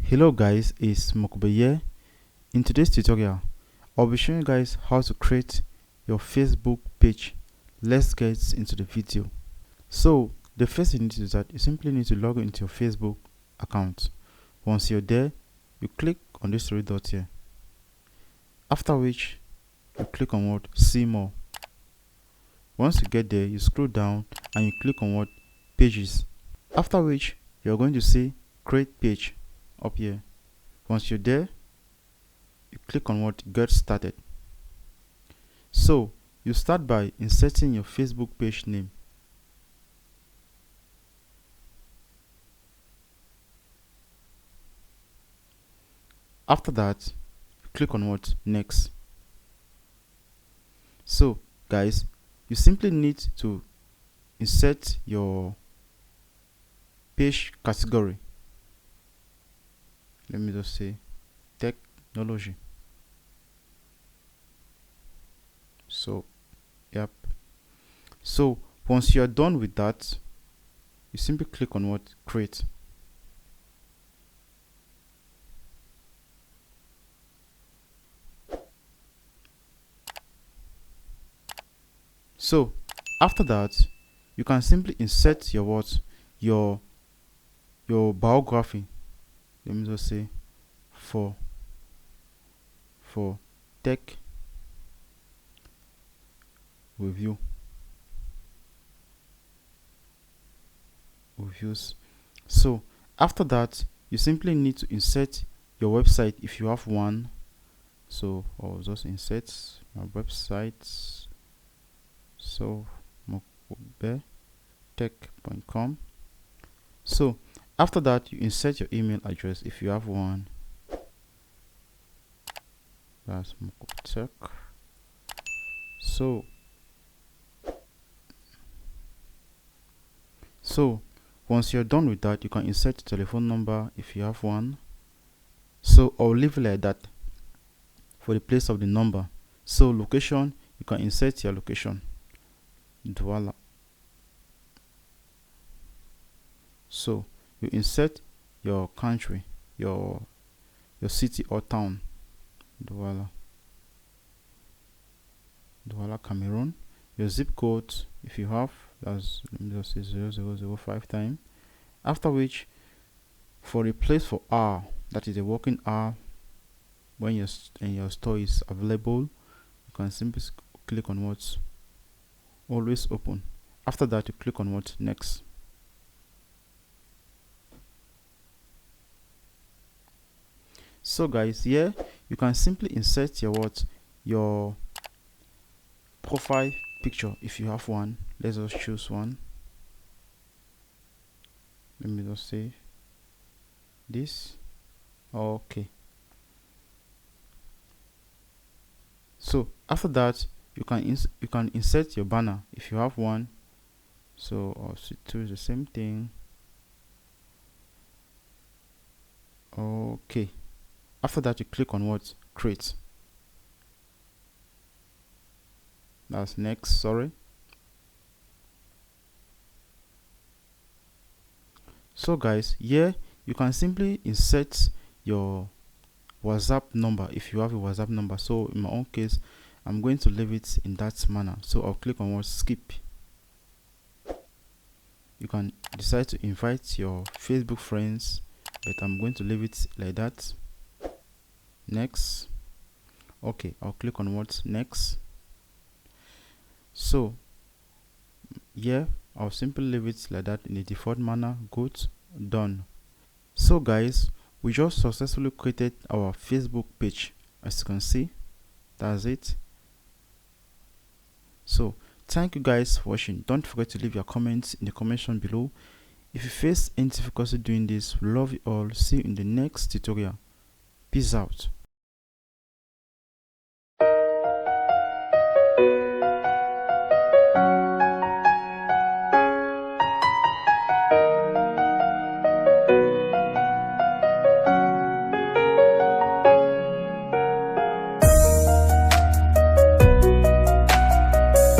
Hello guys, it's Mokube here. In today's tutorial, I'll be showing you guys how to create your Facebook page. Let's get into the video. So the first thing you need to do is that you simply need to log into your Facebook account. Once you're there, you click on this three dots here. After which, you click on what? See more. Once you get there, you scroll down and you click on what? Pages. After which, you're going to see create page up here. Once you're there, you click on what? Get started. So you start by inserting your Facebook page name. After that, you click on what? Next. So guys, you simply need to insert your page category. Let me just say technology. So yep. So once you are done with that, you simply click on what? Create. So after that, you can simply insert your what? Your biography. Let me just say for tech reviews. So after that, you simply need to insert your website if you have one. So I'll just insert my website. So mokubetech.com. So after that, you insert your email address if you have one. That's mokubetech. So once you're done with that, you can insert your telephone number if you have one. So I'll leave it like that for the place of the number. So location, you can insert your location. Douala. So you insert your country, your city or town. Douala, Cameroon. Your zip code, if you have, that's, let me just say 0005 time. After which, for a place for hour, that is a working hour, when your store is available, you can simply click on what? Always open. After that, you click on what? Next. So guys, here you can simply insert your what? Your profile picture if you have one. Let's just choose one. Let me just say this. Okay. So after that, you can insert your banner if you have one. So I'll choose the same thing. Okay. After that, you click on what? Create. That's next. Sorry. So guys, here you can simply insert your WhatsApp number if you have a WhatsApp number. So in my own case, I'm going to leave it in that manner. So I'll click on what? Skip. You can decide to invite your Facebook friends, but I'm going to leave it like that. Next. Okay, I'll click on what? Next. So here I'll simply leave it like that in the default manner. Good. Done. So guys, we just successfully created our Facebook page. As you can see, that's it. So thank you guys for watching. Don't forget to leave your comments in the comment section below. If you face any difficulty doing this, we love you all. See you in the next tutorial. Peace out.